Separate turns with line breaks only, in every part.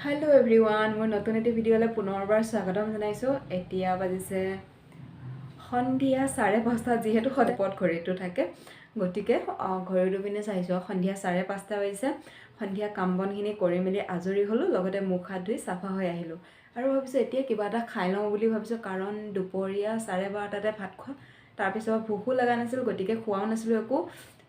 Hello everyone, মোৰ নতুন এটি ভিডিঅ'লৈ পুনৰবাৰ স্বাগতম জনাইছোঁ। এতিয়া বাজিছে সন্ধিয়া 5:30 যিহেতু সদায় ঘড়ীটো থাকে, গতিকে ঘড়ীটো পিনে চাইছোঁ সন্ধিয়া 5:30 বাজিছে। সন্ধিয়া কাম বনখিনি কৰি মেলি আজৰি হ'লোঁ, লগতে মুখ হাত ধুই চাফা হৈ আহিলোঁ আৰু ভাবিছোঁ এতিয়া কিবা এটা খাই লওঁ বুলি ভাবিছোঁ, কাৰণ দুপৰীয়া 12:30তে ভাত খোৱা, তাৰপিছত ভোকো লগা নাছিল, গতিকে খোৱাও নাছিলোঁ একো।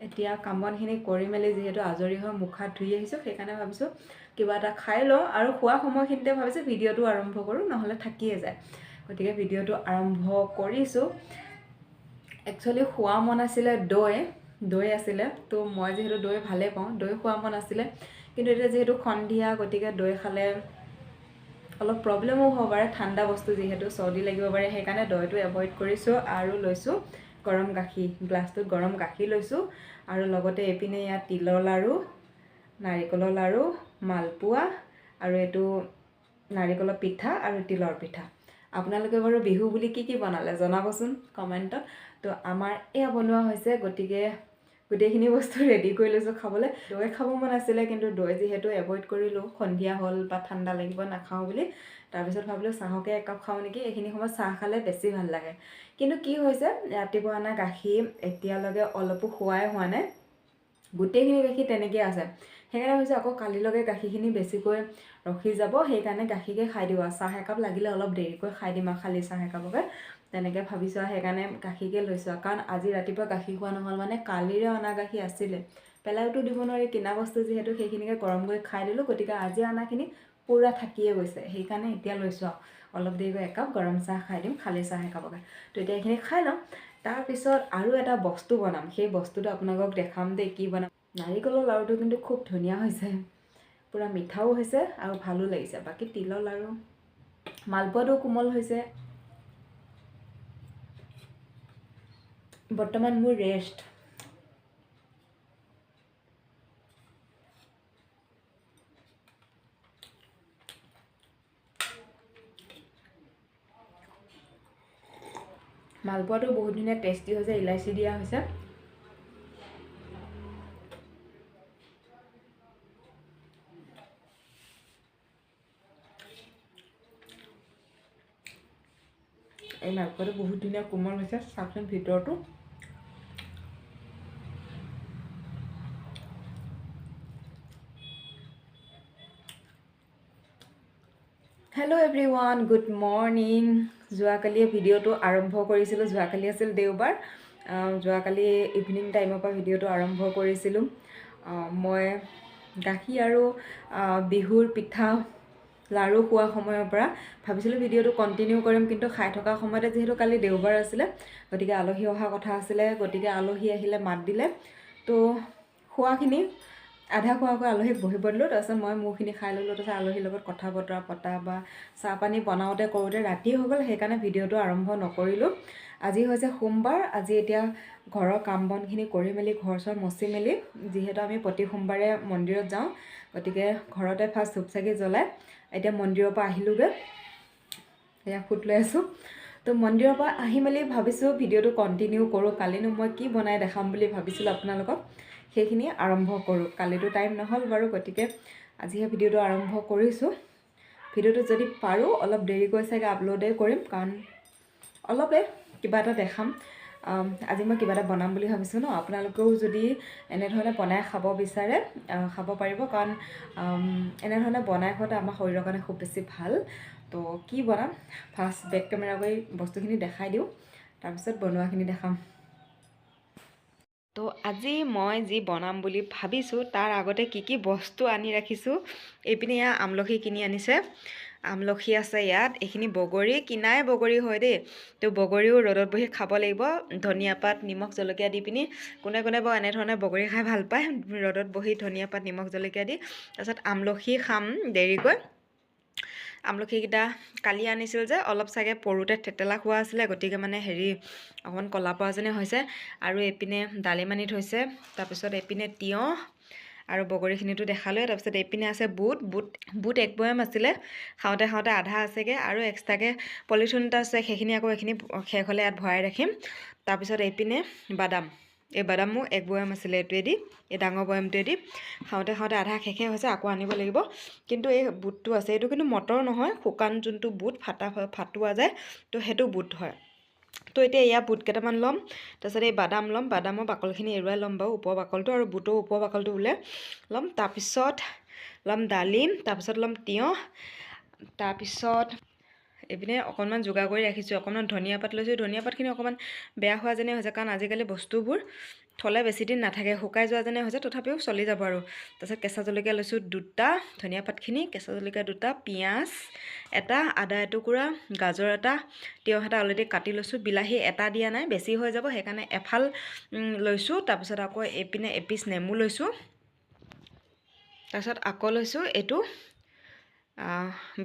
এতিয়া কাম বনখিনি কৰি মেলি যিহেতু আজৰি হৈ মুখ হাত ধুই আহিছোঁ, সেইকাৰণে ভাবিছোঁ কিবা এটা খাই লওঁ আৰু খোৱা সময়খিনিতে ভাবিছোঁ ভিডিঅ'টো আৰম্ভ কৰোঁ, নহ'লে থাকিয়ে যায়। গতিকে ভিডিঅ'টো আৰম্ভ কৰিছোঁ। একচুৱেলি খোৱা মন আছিলে দৈ আছিলে, তো মই যিহেতু দৈ ভালেই পাওঁ, দৈ খোৱা মন আছিলে। কিন্তু এতিয়া যিহেতু সন্ধিয়া, গতিকে দৈ খালে অলপ প্ৰব্লেমো হ'ব পাৰে, ঠাণ্ডা বস্তু যিহেতু চৰ্দি লাগিব পাৰে, সেইকাৰণে দৈটো এভইড কৰিছোঁ আৰু লৈছোঁ গৰম গাখীৰ। গ্লাছটোত গৰম গাখীৰ লৈছোঁ আৰু লগতে এইপিনে ইয়াত তিলৰ লাড়ু, নাৰিকলৰ লাড়ু, মালপোৱা আৰু এইটো নাৰিকলৰ পিঠা আৰু তিলৰ পিঠা। আপোনালোকে বাৰু বিহু বুলি কি বনালে জনাবচোন কমেণ্টত। তো আমাৰ এয়া বনোৱা হৈছে, গতিকে গোটেইখিনি বস্তু ৰেডি কৰি লৈছোঁ খাবলৈ। দৈ খাব মন আছিলে, কিন্তু দৈ যিহেতু এভইড কৰিলোঁ, সন্ধিয়া হ'ল বা ঠাণ্ডা লাগিব নাখাওঁ বুলি। তাৰপিছত ভাবিলোঁ চাহকে একাপ খাওঁ নেকি, এইখিনি সময়ত চাহ খালে বেছি ভাল লাগে। কিন্তু কি হৈছে, ৰাতিপুৱা অনা গাখীৰ এতিয়ালৈকে অলপো খোৱাই হোৱা নাই, গোটেইখিনি গাখীৰ তেনেকৈ আছে। সেইকাৰণে ভাবিছোঁ আকৌ কালিলৈকে গাখীৰখিনি বেছিকৈ ৰখি যাব, সেইকাৰণে গাখীৰকে খাই দিওঁ আৰু চাহ একাপ লাগিলে অলপ দেৰিকৈ খাই দিম আৰু খালী চাহ একাপকে, তেনেকৈ ভাবিছোঁ আৰু সেইকাৰণে গাখীৰকে লৈছোঁ আৰু। কাৰণ আজি ৰাতিপুৱা গাখীৰ খোৱা নহ'ল, মানে কালিৰে অনা গাখীৰ আছিলে, পেলাইতো দিব নোৱাৰি, কিনা বস্তু যিহেতু সেইখিনিকে গৰম কৰি খাই দিলোঁ। গতিকে আজি অনাখিনি পূৰা থাকিয়ে গৈছে, সেইকাৰণে এতিয়া লৈছোঁ আৰু অলপ দেৰিকৈ একাপ গৰম চাহ খাই দিম, খালী চাহ একাপকে। তো এতিয়া এইখিনি খাই লওঁ, তাৰপিছত আৰু এটা বস্তু বনাম, সেই বস্তুটো আপোনালোকক দেখাম দেই কি বনাম। নাৰিকলৰ লাড়ুটো কিন্তু খুব ধুনীয়া হৈছে, পূৰা মিঠাও হৈছে আৰু ভালো লাগিছে। বাকী তিলৰ লাড়ু, মালপোৱাটো কোমল হৈছে। বৰ্তমান মোৰ ৰেষ্ট। মালপোৱাটো বহুত ধুনীয়া টেষ্টি হৈছে, ইলাচি দিয়া হৈছে। এই মালপোৱাটো বহুত ধুনীয়া কোমল হৈছে, চাওকচোন ভিতৰটো। Hello' everyone, good morning. যোৱাকালিয়ে ভিডিঅ'টো আৰম্ভ কৰিছিলোঁ, যোৱাকালি আছিল দেওবাৰ। যোৱাকালি ইভিনিং টাইমৰ পৰা ভিডিঅ'টো আৰম্ভ কৰিছিলোঁ। মই গাখীৰ আৰু বিহুৰ পিঠা লাড়ু খোৱা সময়ৰ পৰা ভাবিছিলোঁ ভিডিঅ'টো কণ্টিনিউ কৰিম, কিন্তু খাই থকা সময়তে যিহেতু কালি দেওবাৰ আছিলে, গতিকে আলহী অহা কথা আছিলে, গতিকে আলহী আহিলে মাত দিলে। তো খোৱাখিনি আধা খোৱাকৈ আলহীক বহিব দিলোঁ, তাৰপিছত মই মোৰখিনি খাই ল'লোঁ। তাৰপিছত আলহীৰ লগত কথা বতৰা পতা বা চাহ পানী বনাওঁতে কৰোঁতে ৰাতি হৈ গ'ল, সেইকাৰণে ভিডিঅ'টো আৰম্ভ নকৰিলোঁ। আজি হৈছে সোমবাৰ। আজি এতিয়া ঘৰৰ কাম বনখিনি কৰি মেলি ঘৰ চৰ মচি মেলি, যিহেতু আমি প্ৰতি সোমবাৰে মন্দিৰত যাওঁ, গতিকে ঘৰতে ফাৰ্ষ্ট ধূপ চাকি জ্বলাই এতিয়া মন্দিৰৰ পৰা আহিলোঁগৈ। এয়া ফুট লৈ আছোঁ। তো মন্দিৰৰ পৰা আহি মেলি ভাবিছোঁ ভিডিঅ'টো কণ্টিনিউ কৰোঁ। কালিনো মই কি বনাই দেখাম বুলি ভাবিছিলোঁ আপোনালোকক, সেইখিনি আৰম্ভ কৰোঁ। কালিতো টাইম নহ'ল বাৰু, গতিকে আজিহে ভিডিঅ'টো আৰম্ভ কৰিছোঁ। ভিডিঅ'টো যদি পাৰোঁ অলপ দেৰিকৈ চাগে আপলোডেই কৰিম, কাৰণ অলপে কিবা এটা দেখাম। আজি মই কিবা এটা বনাম বুলি ভাবিছোঁ ন, আপোনালোকেও যদি এনেধৰণে বনাই খাব বিচাৰে খাব পাৰিব, কাৰণ এনেধৰণে বনাই খোৱাটো আমাৰ শৰীৰৰ কাৰণে খুব বেছি ভাল। তো কি বনাম, ফাৰ্ষ্ট বেক কেমেৰা কৰি বস্তুখিনি দেখাই দিওঁ, তাৰপিছত বনোৱাখিনি দেখাম। তো আজি মই যি বনাম বুলি ভাবিছোঁ তাৰ আগতে কি বস্তু আনি ৰাখিছোঁ। এইপিনে এয়া আমলখি কিনি আনিছে, আমলখি আছে ইয়াত। এইখিনি বগৰী, কিনাই বগৰী হয় দেই। তো বগৰীও ৰ'দত বহি খাব লাগিব, ধনিয়া পাত নিমখ জলকীয়া দি পিনি। কোনে কোনে বাৰু এনেধৰণে বগৰী খাই ভাল পায়, ৰ'দত বহি ধনিয়া পাত নিমখ জলকীয়া দি। তাৰপিছত আমলখি খাম দেৰিকৈ। আমলখিকেইটা কালি আনিছিল যে, অলপ চাগে পৰোঁতে থেতেলা খোৱা আছিলে, গতিকে মানে অকণমান ক'লা পৰা যেনে হৈছে। আৰু এইপিনে ডালিম আনি থৈছে, তাৰপিছত এইপিনে তিয়ঁহ আৰু বগৰীখিনিতো দেখালোৱে। তাৰপিছত এইপিনে আছে বুট এক বয়াম আছিলে, খাওঁতে খাওঁতে আধা আছেগৈ, আৰু এক্সট্ৰাকৈ পলিথিন এটা আছে, সেইখিনি আকৌ এইখিনি শেষ হ'লে ইয়াত ভৰাই ৰাখিম। তাৰপিছত এইপিনে বাদাম এই বাদামো এক বয়াম আছিলে এইটোৱেদি, এই ডাঙৰ বয়ামটোৱেদি খাওঁতে খাওঁতে আধা শেষে হৈছে, আকৌ আনিব লাগিব। কিন্তু এই বুটটো আছে, এইটো কিন্তু মটৰ নহয়, শুকান যোনটো বুট ফাটোৱা যায়, তো সেইটো বুট হয়। তো এতিয়া এয়া বুট কেইটামান ল'ম, তাৰপিছত এই বাদাম ল'ম, বাদামৰ বাকলখিনি এৰুৱাই ল'ম বাৰু, ওপৰ বাকলটো, আৰু বুটৰ ওপৰ বাকলটো ওলাই ল'ম। তাৰপিছত ল'ম ডালিম, তাৰপিছত ল'ম তিয়ঁহ, তাৰপিছত এইপিনে অকণমান যোগাৰ কৰি ৰাখিছোঁ, অকণমান ধনিয়া পাত লৈছোঁ। ধনিয়া পাতখিনি অকণমান বেয়া হোৱা যেনে হৈছে, কাৰণ আজিকালি বস্তুবোৰ থ'লে বেছি দিন নাথাকে, শুকাই যোৱা যেনে হৈছে, তথাপিও চলি যাব আৰু। তাৰপিছত কেঁচা জলকীয়া লৈছোঁ 2টা, ধনিয়া পাতখিনি, কেঁচা জলকীয়া 2টা, পিঁয়াজ এটা, আদা এটুকুৰা, গাজৰ এটা, তিয়ঁহ এটা অলৰেডি কাটি লৈছোঁ, বিলাহী এটা দিয়া নাই, বেছি হৈ যাব, সেইকাৰণে এফাল লৈছোঁ। তাৰপিছত আকৌ এইপিনে এপিচ নেমু লৈছোঁ, তাৰপিছত আকৌ লৈছোঁ এইটো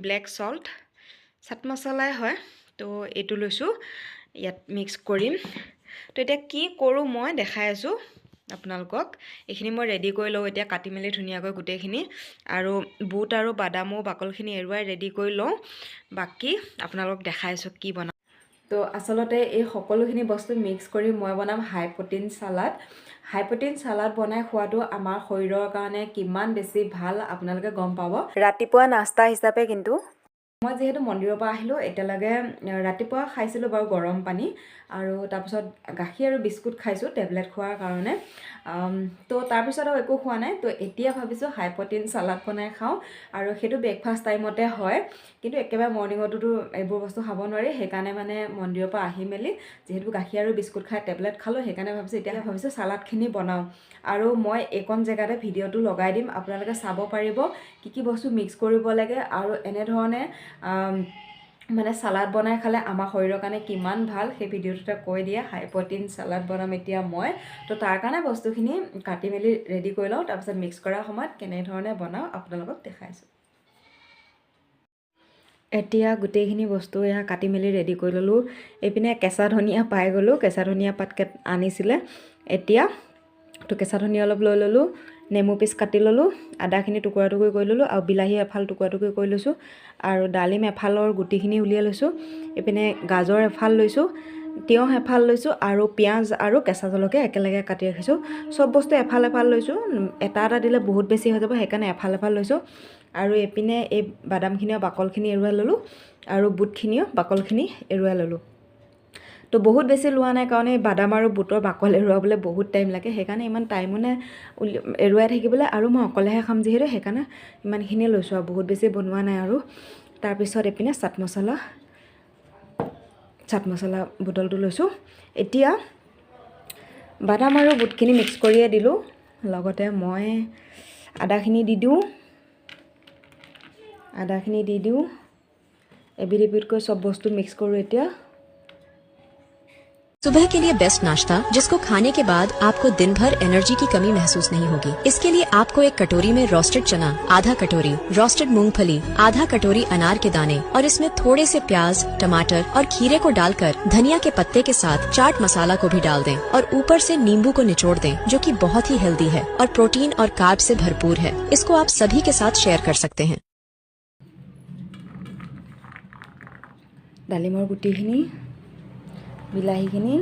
ব্লেক চল্ট, চাট মছলাই হয়, তো এইটো লৈছোঁ, ইয়াত মিক্স কৰিম। তো এতিয়া কি কৰোঁ মই দেখাই আছোঁ আপোনালোকক। এইখিনি মই ৰেডি কৰি লওঁ এতিয়া, কাটি মেলি ধুনীয়াকৈ গোটেইখিনি, আৰু বুট আৰু বাদামো বাকলখিনি এৰুৱাই ৰেডি কৰি লওঁ, বাকী আপোনালোকক দেখাই আছোঁ কি বনাম। তো আচলতে এই সকলোখিনি বস্তু মিক্স কৰি মই বনাম হাই প্ৰটিন চালাড। হাই প্ৰটিন চালাড বনাই খোৱাটো আমাৰ শৰীৰৰ কাৰণে কিমান বেছি ভাল আপোনালোকে গম পাব। ৰাতিপুৱা নাস্তা হিচাপে কিন্তু মই যিহেতু মন্দিৰৰ পৰা আহিলোঁ, এতিয়ালৈকে ৰাতিপুৱা খাইছিলোঁ বাৰু গৰম পানী, আৰু তাৰপিছত গাখীৰ আৰু বিস্কুট খাইছোঁ টেবলেট খোৱাৰ কাৰণে। তো তাৰপিছত আৰু একো খোৱা নাই। তো এতিয়া ভাবিছোঁ হাই প্ৰটিন চালাড বনাই খাওঁ, আৰু সেইটো ব্ৰেকফাষ্ট টাইমতে হয়, কিন্তু একেবাৰে মৰ্ণিঙততো এইবোৰ বস্তু খাব নোৱাৰি, সেইকাৰণে মানে মন্দিৰৰ পৰা আহি মেলি যিহেতু গাখীৰ আৰু বিস্কুট খাই টেবলেট খালোঁ, সেইকাৰণে ভাবিছোঁ চালাডখিনি বনাওঁ। আৰু মই এইকণ জেগাতে ভিডিঅ'টো লগাই দিম, আপোনালোকে চাব পাৰিব কি কি বস্তু মিক্স কৰিব লাগে, আৰু এনেধৰণে মানে চালাড বনাই খালে আমাৰ শৰীৰৰ কাৰণে কিমান ভাল, সেই ভিডিঅ'টোতে কৈ দিয়ে। হাই প্ৰটিন চালাড বনাম এতিয়া মই, তো তাৰ কাৰণে বস্তুখিনি কাটি মেলি ৰেডি কৰি লওঁ, তাৰপিছত মিক্স কৰাৰ সময়ত কেনেধৰণে বনাওঁ আপোনালোকক দেখাইছোঁ। এতিয়া গোটেইখিনি বস্তু এয়া কাটি মেলি ৰেডি কৰি ল'লোঁ। এইপিনে কেঁচা ধনিয়া পাই গ'লোঁ, কেঁচা ধনিয়া পাত আনিছিলে এতিয়া, তো কেঁচা ধনিয়া অলপ লৈ ল'লোঁ, নেমু পিচ কাটি ল'লোঁ, আদাখিনি টুকুৰা টুকুৰি কৰি ল'লোঁ, আৰু বিলাহী এফাল টুকুৰা টুকুৰি কৰি লৈছোঁ, আৰু ডালিম এফালৰ গুটিখিনি উলিয়াই লৈছোঁ। এইপিনে গাজৰ এফাল লৈছোঁ, তিয়ঁহ এফাল লৈছোঁ, আৰু পিঁয়াজ আৰু কেঁচা জলকীয়া একেলগে কাটি ৰাখিছোঁ। চব বস্তু এফাল এফাল লৈছোঁ, এটা এটা দিলে বহুত বেছি হৈ যাব, সেইকাৰণে এফাল এফাল লৈছোঁ। আৰু এইপিনে এই বাদামখিনিও বাকলখিনি এৰুৱাই ল'লোঁ, আৰু বুটখিনিও বাকলখিনি এৰুৱাই ল'লোঁ। তো বহুত বেছি লোৱা নাই, কাৰণ এই বাদাম আৰু বুটৰ বাকল এৰুৱাবলৈ বহুত টাইম লাগে, সেইকাৰণে ইমান টাইমো নাই এৰুৱাই থাকিবলৈ, আৰু মই অকলেহে খাম যিহেতু, সেইকাৰণে ইমানখিনিয়ে লৈছোঁ, আৰু বহুত বেছি বনোৱা নাই। আৰু তাৰপিছত এইপিনে চাট মছলা বুটলটো লৈছোঁ। এতিয়া বাদাম আৰু বুটখিনি মিক্স কৰিয়ে দিলোঁ, লগতে মই আদাখিনি দি দিওঁ, এবিধ এবিধকৈ চব বস্তু মিক্স কৰোঁ এতিয়া।
सुबह के लिए बेस्ट नाश्ता जिसको खाने के बाद आपको दिन भर एनर्जी की कमी महसूस नहीं होगी। इसके लिए आपको एक कटोरी में रोस्टेड चना, आधा कटोरी रोस्टेड मूंगफली, आधा कटोरी अनार के दाने, और इसमें थोड़े से प्याज, टमाटर और खीरे को डालकर धनिया के पत्ते के साथ चाट मसाला को भी डाल दें, और ऊपर से नींबू को निचोड़ दें, जो कि बहुत ही हेल्दी है और प्रोटीन और कार्ब से भरपूर है। इसको आप सभी के साथ शेयर कर सकते हैं।
ডালিমৰ গুটিখিনি, বিলাহীখিনি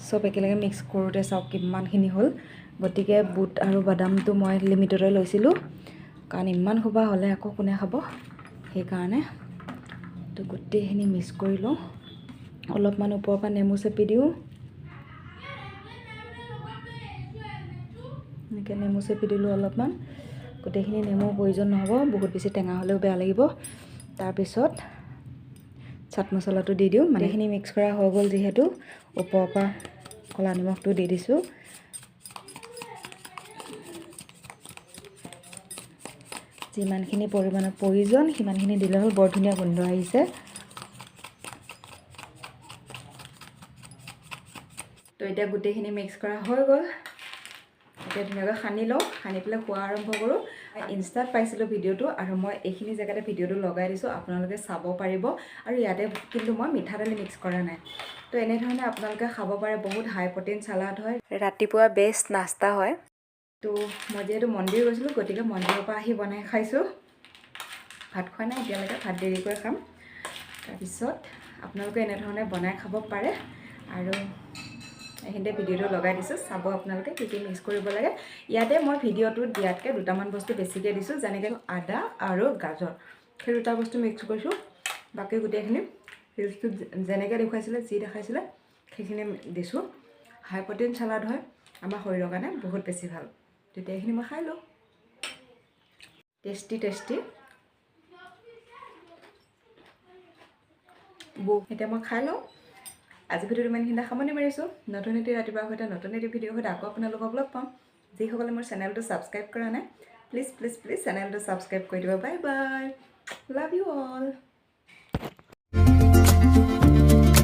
চব একেলগে মিক্স কৰোঁতে চাওক কিমানখিনি হ'ল। গতিকে বুট আৰু বাদামটো মই লিমিটতে লৈছিলোঁ, কাৰণ ইমান সোপা হ'লে আকৌ কোনে খাব, সেইকাৰণে। তো গোটেইখিনি মিক্স কৰি লওঁ, অলপমান ওপৰৰ পৰা নেমু চেপি দিওঁ, এনেকৈ নেমু চেপি দিলোঁ অলপমান। গোটেইখিনি নেমুৰ প্ৰয়োজন নহ'ব, বহুত বেছি টেঙা হ'লেও বেয়া লাগিব। তাৰপিছত চাট মছলাটো দি দিওঁ, মানে এইখিনি মিক্স কৰা হৈ গ'ল যিহেতু, ওপৰৰ পৰা ক'লা নিমখটো দি দিছোঁ। যিমানখিনি পৰিমাণৰ প্ৰয়োজন সিমানখিনি দিলে হ'ল, বৰ ধুনীয়া গোন্ধ আহিছে। তো এতিয়া গোটেইখিনি মিক্স কৰা হৈ গ'ল, এতিয়া ধুনীয়াকৈ সানি লওঁ, সানি পেলাই খোৱা আৰম্ভ কৰোঁ। ইনষ্টাত পাইছিলোঁ ভিডিঅ'টো, আৰু মই এইখিনি জেগাতে ভিডিঅ'টো লগাই দিছোঁ, আপোনালোকে চাব পাৰিব। আৰু ইয়াতে কিন্তু মই মিঠাতেল মিক্স কৰা নাই। তো এনেধৰণে আপোনালোকে খাব পাৰে, বহুত হাই প্ৰটিন চালাড হয়, ৰাতিপুৱা বেষ্ট নাস্তা হয়। তো মই যিহেতু মন্দিৰ গৈছিলোঁ, গতিকে মন্দিৰৰ পৰা আহি বনাই খাইছোঁ, ভাত খোৱা নাই এতিয়ালৈকে, ভাত দেৰিকৈ খাম। তাৰপিছত আপোনালোকে এনেধৰণে বনাই খাব পাৰে। আৰু এইখিনিতে ভিডিঅ'টো লগাই দিছোঁ, চাব আপোনালোকে কি কি মিক্স কৰিব লাগে। ইয়াতে মই ভিডিঅ'টোত দিয়াতকৈ দুটামান বস্তু বেছিকৈ দিছোঁ, যেনেকৈ আদা আৰু গাজৰ, সেই দুটা বস্তু মিক্স কৰিছোঁ। বাকী গোটেইখিনি ৰিলছটোত যেনেকৈ দেখুৱাইছিলে, যি দেখাইছিলে সেইখিনি দিছোঁ। হাই প্ৰটিন চালাড হয়, আমাৰ শৰীৰৰ কাৰণে বহুত বেছি ভাল। তেতিয়া এইখিনি মই খাই লওঁ, টেষ্টি এতিয়া মই খাই লওঁ। আজি ভিডিঅ'টো ইমানখিনিতে সামৰণি মাৰিছোঁ। নতুন এটি ৰাতিপুৱাৰ সৈতে নতুন এটি ভিডিঅ'ৰ সৈতে আকৌ আপোনালোকক লগ পাম। যিসকলে মোৰ চেনেলটো ছাবস্ক্ৰাইব কৰা নাই, প্লিজ চেনেলটো ছাবস্ক্ৰাইব কৰি দিব। Bye bye, love you all.